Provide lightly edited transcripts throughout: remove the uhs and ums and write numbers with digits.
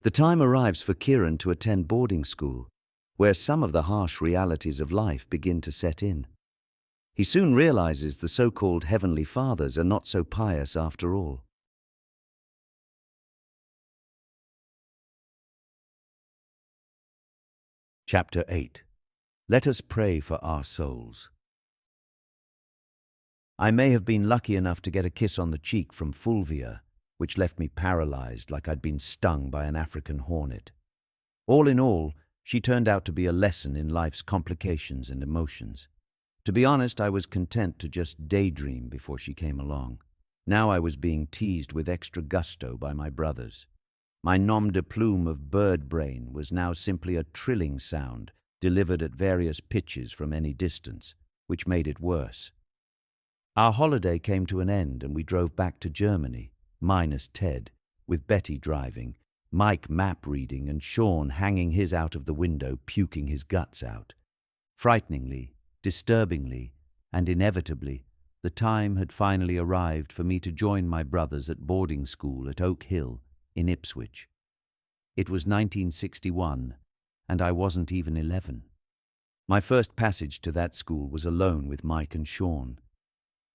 The time arrives for Kieron to attend boarding school, where some of the harsh realities of life begin to set in. He soon realizes the so-called heavenly fathers are not so pious after all. Chapter 8. Let us pray for our souls. I may have been lucky enough to get a kiss on the cheek from Fulvia, which left me paralyzed like I'd been stung by an African hornet. All in all, she turned out to be a lesson in life's complications and emotions. To be honest, I was content to just daydream before she came along. Now I was being teased with extra gusto by my brothers. My nom de plume of bird brain was now simply a trilling sound delivered at various pitches from any distance, which made it worse. Our holiday came to an end and we drove back to Germany, minus Ted, with Betty driving, Mike map reading and Sean hanging his out of the window puking his guts out. Frighteningly, disturbingly, and inevitably, the time had finally arrived for me to join my brothers at boarding school at Oak Hill in Ipswich. It was 1961, and I wasn't even 11. My first passage to that school was alone with Mike and Sean.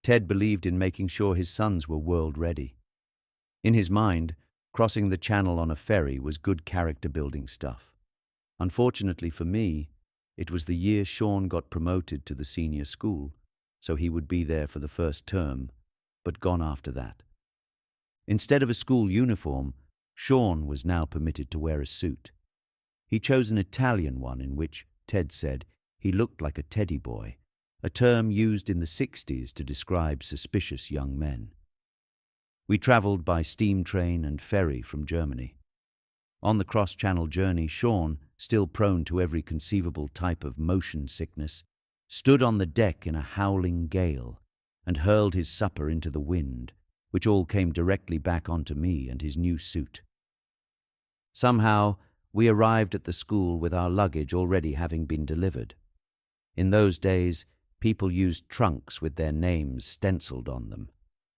Ted believed in making sure his sons were world-ready. In his mind, crossing the channel on a ferry was good character-building stuff. Unfortunately for me, it was the year Sean got promoted to the senior school, so he would be there for the first term, but gone after that. Instead of a school uniform, Sean was now permitted to wear a suit. He chose an Italian one in which, Ted said, he looked like a teddy boy, a term used in the 60s to describe suspicious young men. We travelled by steam train and ferry from Germany. On the cross-channel journey, Sean, still prone to every conceivable type of motion sickness, stood on the deck in a howling gale and hurled his supper into the wind, which all came directly back onto me and his new suit. Somehow, we arrived at the school with our luggage already having been delivered. In those days, people used trunks with their names stenciled on them,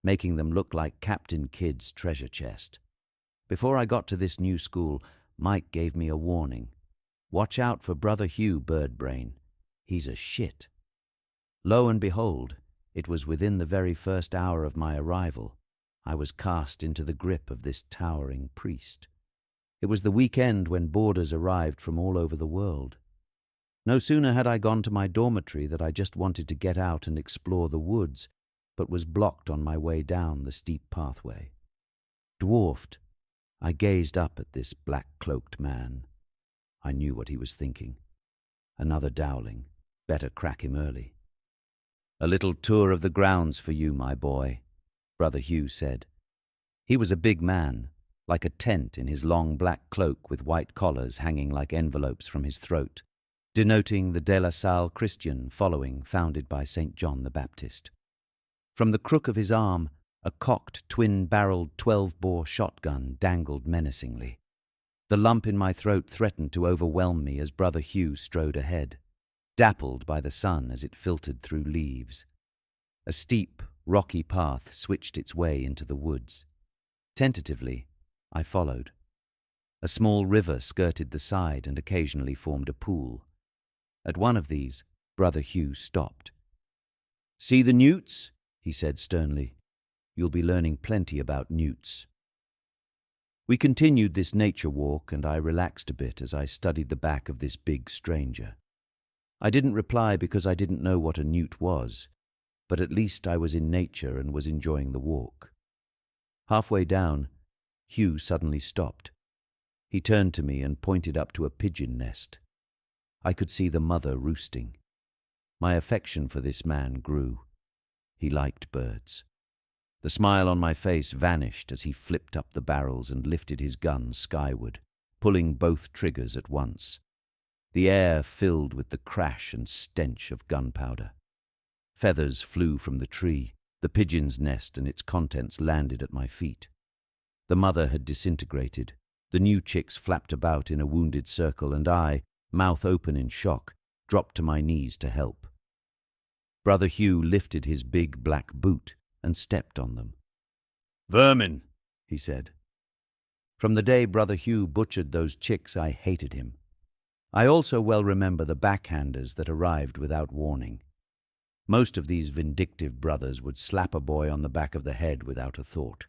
making them look like Captain Kidd's treasure chest. Before I got to this new school, Mike gave me a warning. Watch out for Brother Hugh, Birdbrain. He's a shit. Lo and behold, it was within the very first hour of my arrival. I was cast into the grip of this towering priest. It was the weekend when boarders arrived from all over the world. No sooner had I gone to my dormitory that I just wanted to get out and explore the woods, but was blocked on my way down the steep pathway. Dwarfed, I gazed up at this black-cloaked man. I knew what he was thinking. Another Dowling. Better crack him early. "A little tour of the grounds for you, my boy," Brother Hugh said. He was a big man, like a tent in his long black cloak with white collars hanging like envelopes from his throat, denoting the De La Salle Christian following founded by St. John the Baptist. From the crook of his arm, a cocked, twin-barreled 12-bore shotgun dangled menacingly. The lump in my throat threatened to overwhelm me as Brother Hugh strode ahead, dappled by the sun as it filtered through leaves. A steep, rocky path switched its way into the woods. Tentatively, I followed. A small river skirted the side and occasionally formed a pool. At one of these, Brother Hugh stopped. "See the newts?" he said sternly. "You'll be learning plenty about newts." We continued this nature walk, and I relaxed a bit as I studied the back of this big stranger. I didn't reply because I didn't know what a newt was, but at least I was in nature and was enjoying the walk. Halfway down, Hugh suddenly stopped. He turned to me and pointed up to a pigeon nest. I could see the mother roosting. My affection for this man grew. He liked birds. The smile on my face vanished as he flipped up the barrels and lifted his gun skyward, pulling both triggers at once. The air filled with the crash and stench of gunpowder. Feathers flew from the tree. The pigeon's nest and its contents landed at my feet. The mother had disintegrated. The new chicks flapped about in a wounded circle, and I, mouth open in shock, dropped to my knees to help. Brother Hugh lifted his big black boot and stepped on them. "Vermin," he said. From the day Brother Hugh butchered those chicks, I hated him. I also well remember the backhanders that arrived without warning. Most of these vindictive brothers would slap a boy on the back of the head without a thought.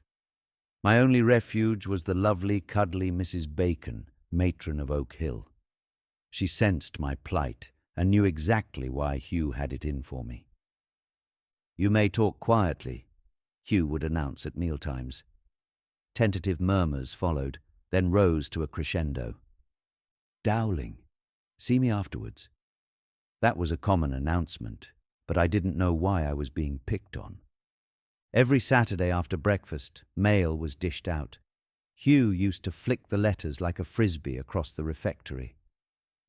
My only refuge was the lovely, cuddly Mrs. Bacon, matron of Oak Hill. She sensed my plight and knew exactly why Hugh had it in for me. "You may talk quietly," Hugh would announce at mealtimes. Tentative murmurs followed, then rose to a crescendo. "Dowling, see me afterwards." That was a common announcement, but I didn't know why I was being picked on. Every Saturday after breakfast, mail was dished out. Hugh used to flick the letters like a frisbee across the refectory.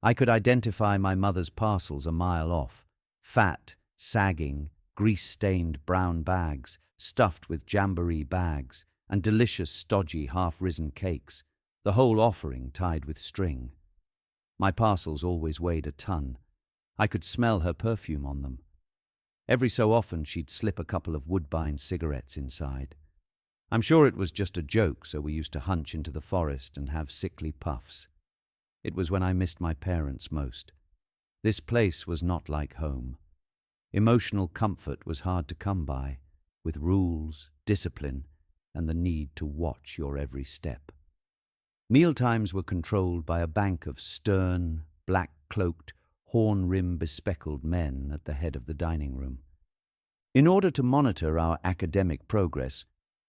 I could identify my mother's parcels a mile off: fat, sagging, grease-stained brown bags, stuffed with jamboree bags, and delicious, stodgy, half-risen cakes, the whole offering tied with string. My parcels always weighed a ton. I could smell her perfume on them. Every so often she'd slip a couple of Woodbine cigarettes inside. I'm sure it was just a joke, so we used to hunch into the forest and have sickly puffs. It was when I missed my parents most. This place was not like home. Emotional comfort was hard to come by, with rules, discipline, and the need to watch your every step. Mealtimes were controlled by a bank of stern, black-cloaked, horn-rim bespectacled men at the head of the dining room. In order to monitor our academic progress,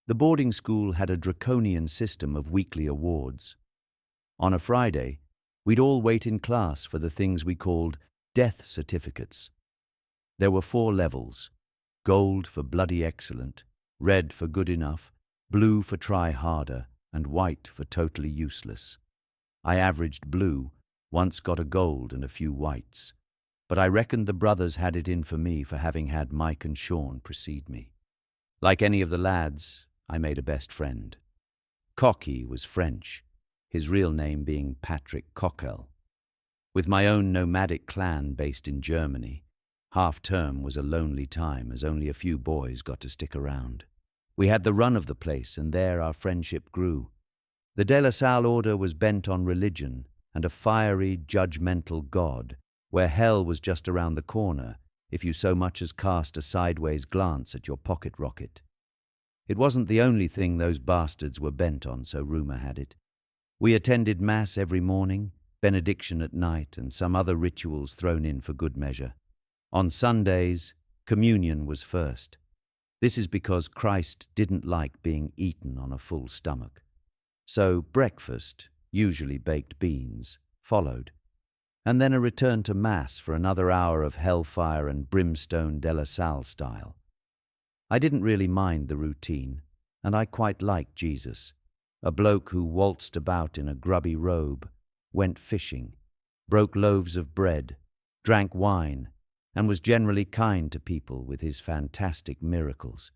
the boarding school had a draconian system of weekly awards. On a Friday, we'd all wait in class for the things we called death certificates. There were 4 levels: gold for bloody excellent, red for good enough, blue for try harder, and white for totally useless. I averaged blue, once got a gold and a few whites, but I reckoned the brothers had it in for me for having had Mike and Sean precede me. Like any of the lads, I made a best friend. Cocky was French, his real name being Patrick Coquel. With my own nomadic clan based in Germany, half-term was a lonely time as only a few boys got to stick around. We had the run of the place, and there our friendship grew. The De La Salle order was bent on religion and a fiery, judgmental God, where hell was just around the corner if you so much as cast a sideways glance at your pocket rocket. It wasn't the only thing those bastards were bent on, so rumor had it. We attended Mass every morning, benediction at night, and some other rituals thrown in for good measure. On Sundays, communion was first. This is because Christ didn't like being eaten on a full stomach. So breakfast, usually baked beans, followed, and then a return to Mass for another hour of hellfire and brimstone De La Salle style. I didn't really mind the routine, and I quite liked Jesus, a bloke who waltzed about in a grubby robe, went fishing, broke loaves of bread, drank wine, and was generally kind to people with his fantastic miracles.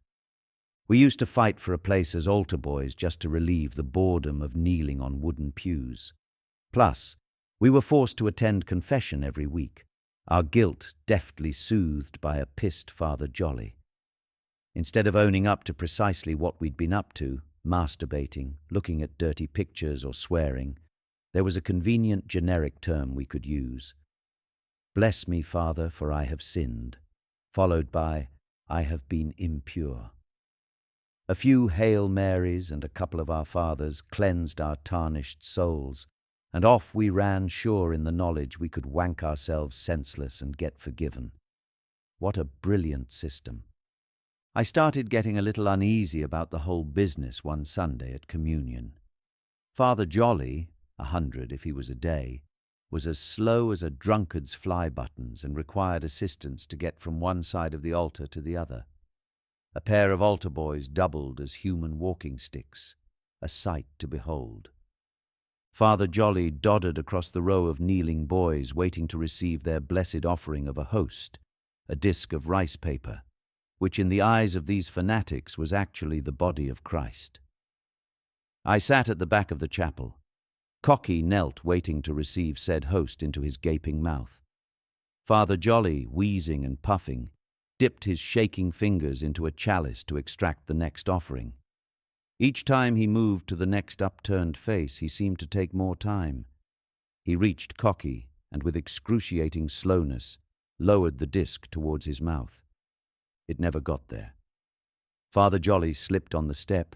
We used to fight for a place as altar boys just to relieve the boredom of kneeling on wooden pews. Plus, we were forced to attend confession every week, our guilt deftly soothed by a pissed Father Jolly. Instead of owning up to precisely what we'd been up to, masturbating, looking at dirty pictures or swearing, there was a convenient generic term we could use. "Bless me, Father, for I have sinned," followed by, "I have been impure." A few Hail Marys and a couple of Our Fathers cleansed our tarnished souls, and off we ran, sure in the knowledge we could wank ourselves senseless and get forgiven. What a brilliant system. I started getting a little uneasy about the whole business one Sunday at communion. Father Jolly, 100 if he was a day, was as slow as a drunkard's fly buttons and required assistance to get from one side of the altar to the other. A pair of altar boys doubled as human walking sticks, a sight to behold. Father Jolly doddered across the row of kneeling boys waiting to receive their blessed offering of a host, a disc of rice paper, which in the eyes of these fanatics was actually the body of Christ. I sat at the back of the chapel. Cocky knelt waiting to receive said host into his gaping mouth. Father Jolly, wheezing and puffing, dipped his shaking fingers into a chalice to extract the next offering. Each time he moved to the next upturned face, he seemed to take more time. He reached Cocky and, with excruciating slowness, lowered the disc towards his mouth. It never got there. Father Jolly slipped on the step,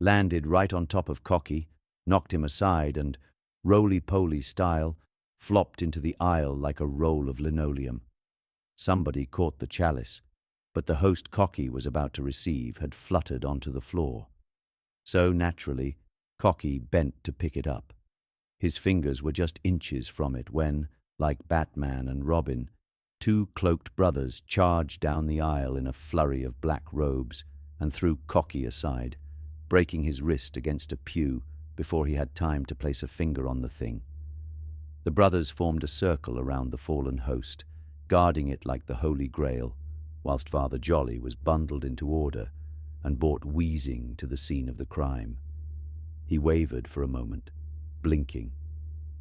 landed right on top of Cocky, knocked him aside, and, roly-poly style, flopped into the aisle like a roll of linoleum. Somebody caught the chalice, but the host Cocky was about to receive had fluttered onto the floor. So, naturally, Cocky bent to pick it up. His fingers were just inches from it when, like Batman and Robin, two cloaked brothers charged down the aisle in a flurry of black robes and threw Cocky aside, breaking his wrist against a pew before he had time to place a finger on the thing. The brothers formed a circle around the fallen host, guarding it like the Holy Grail, whilst Father Jolly was bundled into order and brought wheezing to the scene of the crime. He wavered for a moment, blinking.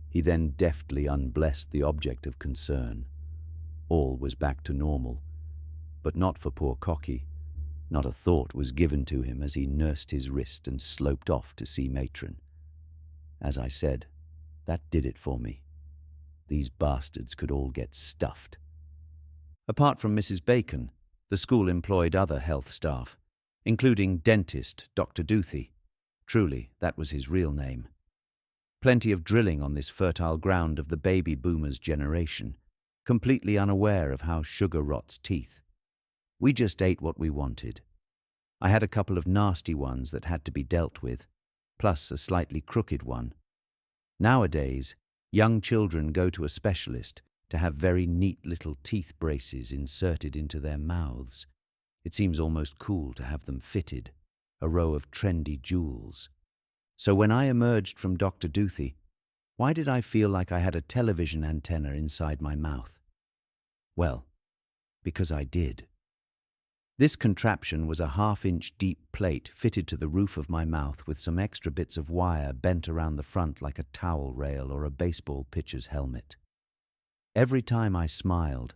He then deftly unblessed the object of concern. All was back to normal, but not for poor Cocky. Not a thought was given to him as he nursed his wrist and sloped off to see Matron. As I said, that did it for me. These bastards could all get stuffed. Apart from Mrs. Bacon, the school employed other health staff, including dentist Dr. Duthie. Truly, that was his real name. Plenty of drilling on this fertile ground of the baby boomers' generation, completely unaware of how sugar rots teeth. We just ate what we wanted. I had a couple of nasty ones that had to be dealt with, plus a slightly crooked one. Nowadays, young children go to a specialist to have very neat little teeth braces inserted into their mouths. It seems almost cool to have them fitted, a row of trendy jewels. So when I emerged from Dr. Duthie, why did I feel like I had a television antenna inside my mouth? Well, because I did. This contraption was a half-inch deep plate fitted to the roof of my mouth with some extra bits of wire bent around the front like a towel rail or a baseball pitcher's helmet. Every time I smiled,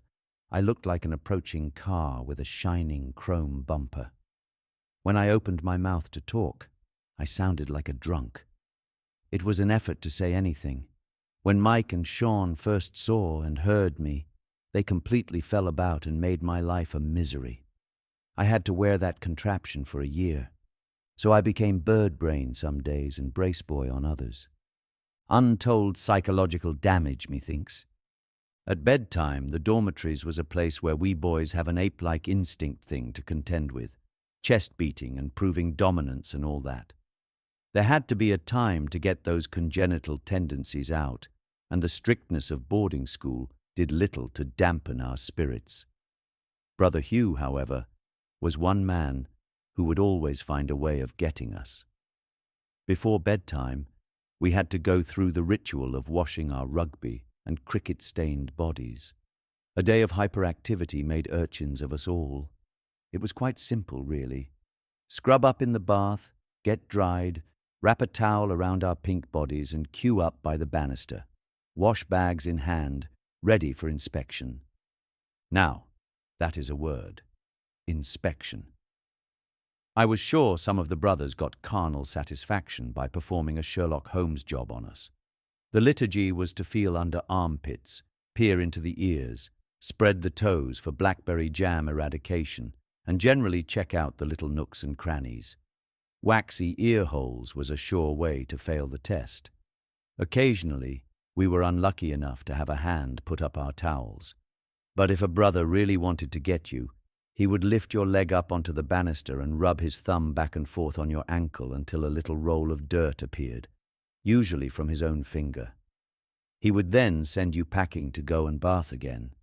I looked like an approaching car with a shining chrome bumper. When I opened my mouth to talk, I sounded like a drunk. It was an effort to say anything. When Mike and Sean first saw and heard me, they completely fell about and made my life a misery. I had to wear that contraption for a year, so I became bird brain some days and brace boy on others. Untold psychological damage, methinks. At bedtime, the dormitories was a place where we boys have an ape-like instinct thing to contend with, chest beating and proving dominance and all that. There had to be a time to get those congenital tendencies out, and the strictness of boarding school did little to dampen our spirits. Brother Hugh, however, was one man who would always find a way of getting us. Before bedtime, we had to go through the ritual of washing our rugby and cricket-stained bodies. A day of hyperactivity made urchins of us all. It was quite simple, really. Scrub up in the bath, get dried, wrap a towel around our pink bodies and queue up by the banister, wash bags in hand, ready for inspection. Now, that is a word. Inspection. I was sure some of the brothers got carnal satisfaction by performing a Sherlock Holmes job on us. The liturgy was to feel under armpits, peer into the ears, spread the toes for blackberry jam eradication, and generally check out the little nooks and crannies. Waxy ear holes was a sure way to fail the test. Occasionally, we were unlucky enough to have a hand put up our towels. But if a brother really wanted to get you, he would lift your leg up onto the banister and rub his thumb back and forth on your ankle until a little roll of dirt appeared, usually from his own finger. He would then send you packing to go and bath again.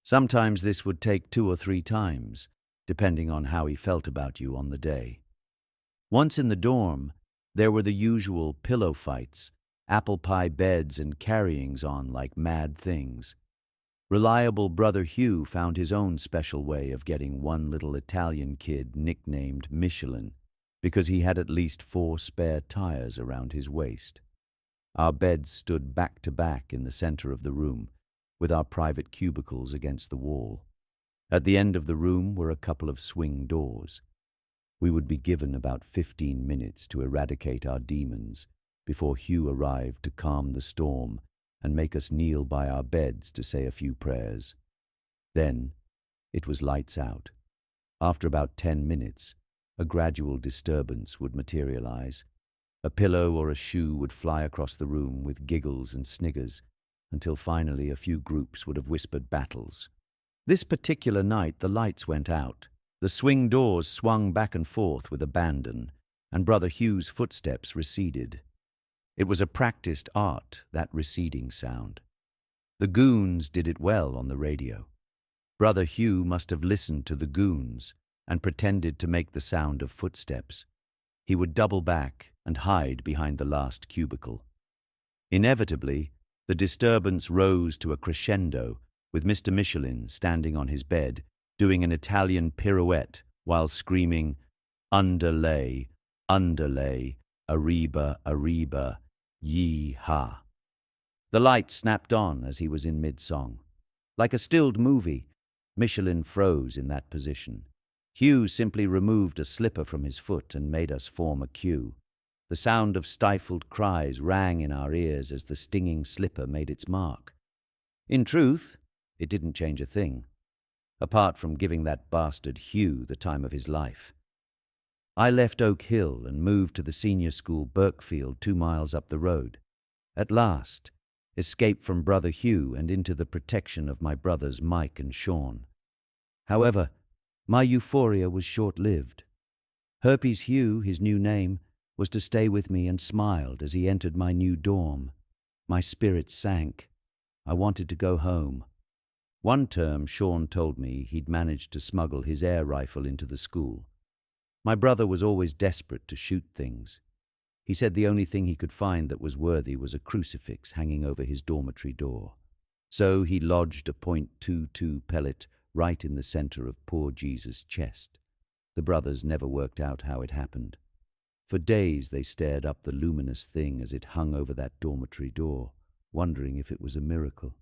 Sometimes this would take 2 or 3 times, depending on how he felt about you on the day. Once in the dorm, there were the usual pillow fights, apple pie beds and carryings on like mad things. Reliable Brother Hugh found his own special way of getting one little Italian kid nicknamed Michelin because he had at least 4 spare tires around his waist. Our beds stood back to back in the center of the room, with our private cubicles against the wall. At the end of the room were a couple of swing doors. We would be given about 15 minutes to eradicate our demons before Hugh arrived to calm the storm and make us kneel by our beds to say a few prayers. Then it was lights out. After about 10 minutes, a gradual disturbance would materialize. A pillow or a shoe would fly across the room with giggles and sniggers, until finally a few groups would have whispered battles. This particular night the lights went out, the swing doors swung back and forth with abandon, and Brother Hugh's footsteps receded. It was a practiced art, that receding sound. The goons did it well on the radio. Brother Hugh must have listened to the goons and pretended to make the sound of footsteps. He would double back and hide behind the last cubicle. Inevitably, the disturbance rose to a crescendo, with Mr. Michelin standing on his bed, doing an Italian pirouette while screaming, "Underlay, underlay, arriba, arriba, yee-ha." The light snapped on as he was in mid-song. Like a stilled movie, Michelin froze in that position. Hugh simply removed a slipper from his foot and made us form a queue. The sound of stifled cries rang in our ears as the stinging slipper made its mark. In truth, it didn't change a thing, apart from giving that bastard Hugh the time of his life. I left Oak Hill and moved to the senior school Birkfield 2 miles up the road. At last, escaped from Brother Hugh and into the protection of my brothers Mike and Sean. However, my euphoria was short-lived. Herpes Hugh, his new name, was to stay with me and smiled as he entered my new dorm. My spirits sank. I wanted to go home. One term, Sean told me he'd managed to smuggle his air rifle into the school. My brother was always desperate to shoot things. He said the only thing he could find that was worthy was a crucifix hanging over his dormitory door. So he lodged a .22 pellet right in the center of poor Jesus' chest. The brothers never worked out how it happened. For days they stared up the luminous thing as it hung over that dormitory door, wondering if it was a miracle.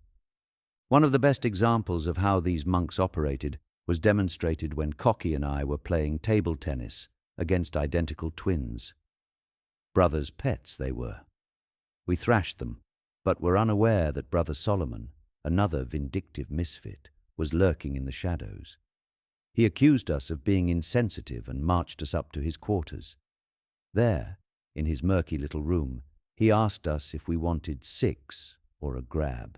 One of the best examples of how these monks operated was demonstrated when Cocky and I were playing table tennis against identical twins. Brothers' pets they were. We thrashed them, but were unaware that Brother Solomon, another vindictive misfit, was lurking in the shadows. He accused us of being insensitive and marched us up to his quarters. There, in his murky little room, he asked us if we wanted 6 or a grab.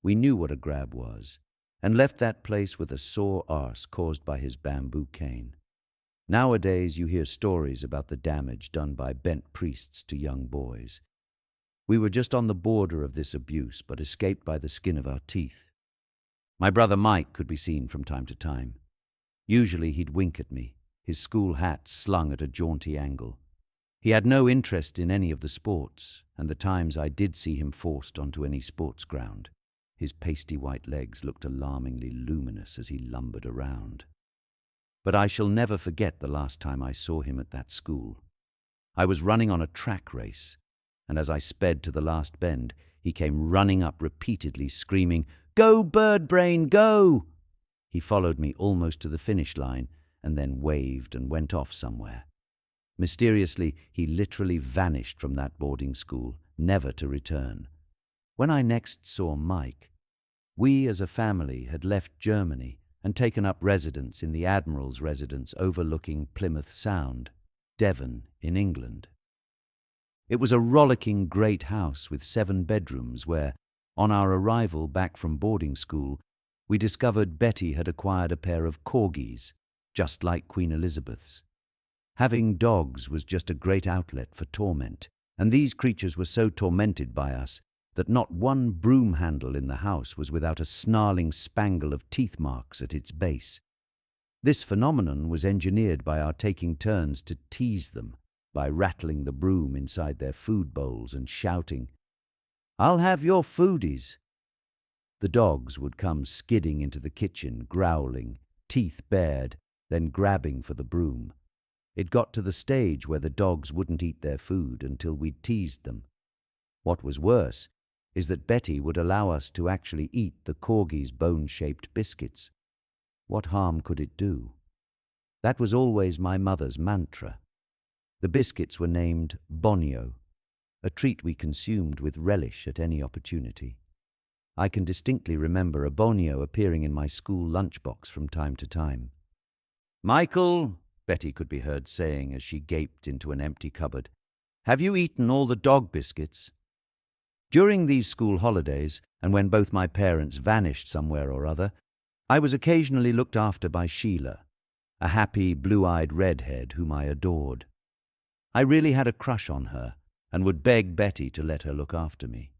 We knew what a grab was, and left that place with a sore arse caused by his bamboo cane. Nowadays you hear stories about the damage done by bent priests to young boys. We were just on the border of this abuse, but escaped by the skin of our teeth. My brother Mike could be seen from time to time. Usually he'd wink at me, his school hat slung at a jaunty angle. He had no interest in any of the sports, and the times I did see him forced onto any sports ground, his pasty white legs looked alarmingly luminous as he lumbered around. But I shall never forget the last time I saw him at that school. I was running on a track race, and as I sped to the last bend, he came running up repeatedly, screaming, "Go, bird brain, go!" He followed me almost to the finish line and then waved and went off somewhere. Mysteriously, he literally vanished from that boarding school, never to return. When I next saw Mike, we as a family had left Germany and taken up residence in the Admiral's residence overlooking Plymouth Sound, Devon, in England. It was a rollicking great house with 7 bedrooms where, on our arrival back from boarding school, we discovered Betty had acquired a pair of corgis, just like Queen Elizabeth's. Having dogs was just a great outlet for torment, and these creatures were so tormented by us that not one broom handle in the house was without a snarling spangle of teeth marks at its base. This phenomenon was engineered by our taking turns to tease them by rattling the broom inside their food bowls and shouting, "I'll have your foodies." The dogs would come skidding into the kitchen, growling, teeth bared, then grabbing for the broom. It got to the stage where the dogs wouldn't eat their food until we'd teased them. What was worse is that Betty would allow us to actually eat the corgis' bone-shaped biscuits. What harm could it do? That was always my mother's mantra. The biscuits were named Bonio, a treat we consumed with relish at any opportunity. I can distinctly remember a Bonio appearing in my school lunchbox from time to time. "Michael," Betty could be heard saying as she gaped into an empty cupboard, "have you eaten all the dog biscuits?" During these school holidays, and when both my parents vanished somewhere or other, I was occasionally looked after by Sheila, a happy, blue-eyed redhead whom I adored. I really had a crush on her and would beg Betty to let her look after me.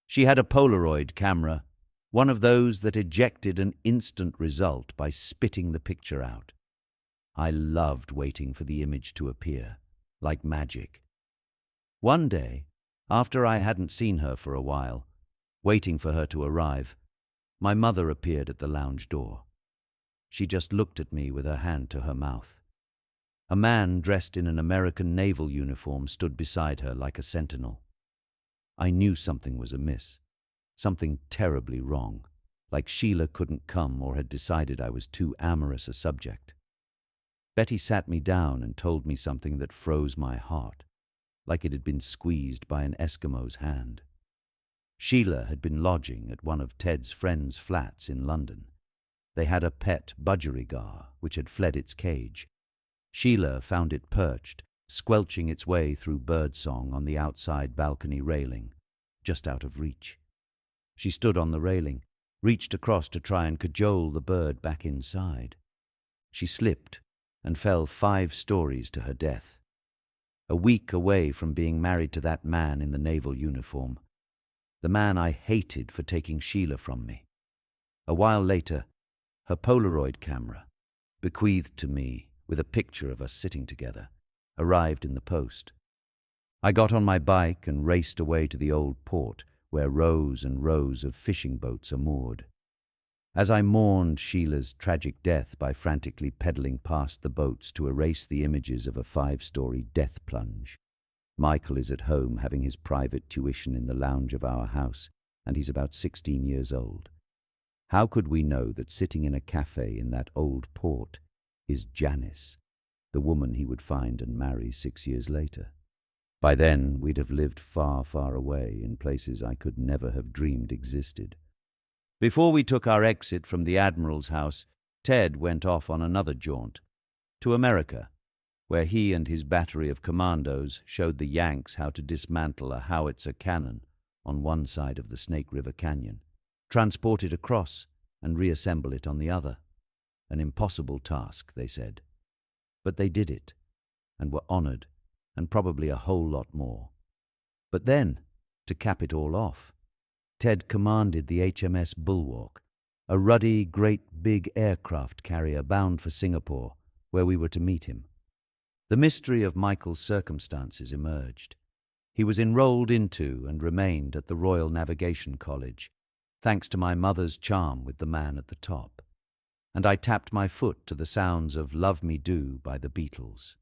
She had a Polaroid camera, one of those that ejected an instant result by spitting the picture out. I loved waiting for the image to appear, like magic. One day, after I hadn't seen her for a while, waiting for her to arrive, my mother appeared at the lounge door. She just looked at me with her hand to her mouth. A man dressed in an American naval uniform stood beside her like a sentinel. I knew something was amiss, something terribly wrong, like Sheila couldn't come or had decided I was too amorous a subject. Betty sat me down and told me something that froze my heart, like it had been squeezed by an Eskimo's hand. Sheila had been lodging at one of Ted's friends' flats in London. They had a pet budgerigar which had fled its cage. Sheila found it perched, squelching its way through birdsong on the outside balcony railing, just out of reach. She stood on the railing, reached across to try and cajole the bird back inside. She slipped and fell 5 stories to her death. A week away from being married to that man in the naval uniform, the man I hated for taking Sheila from me. A while later, her Polaroid camera, bequeathed to me with a picture of us sitting together, arrived in the post. I got on my bike and raced away to the old port where rows and rows of fishing boats are moored. As I mourned Sheila's tragic death by frantically pedaling past the boats to erase the images of a 5-story death plunge, Michael is at home having his private tuition in the lounge of our house, and he's about 16 years old. How could we know that sitting in a cafe in that old port is Janice, the woman he would find and marry 6 years later? By then, we'd have lived far, far away in places I could never have dreamed existed. Before we took our exit from the Admiral's house, Ted went off on another jaunt, to America, where he and his battery of commandos showed the Yanks how to dismantle a howitzer cannon on one side of the Snake River Canyon, transport it across and reassemble it on the other. An impossible task, they said. But they did it, and were honored, and probably a whole lot more. But then, to cap it all off, Ted commanded the HMS Bulwark, a ruddy, great big aircraft carrier bound for Singapore, where we were to meet him. The mystery of Michael's circumstances emerged. He was enrolled into and remained at the Royal Navigation College, thanks to my mother's charm with the man at the top. And I tapped my foot to the sounds of Love Me Do by the Beatles.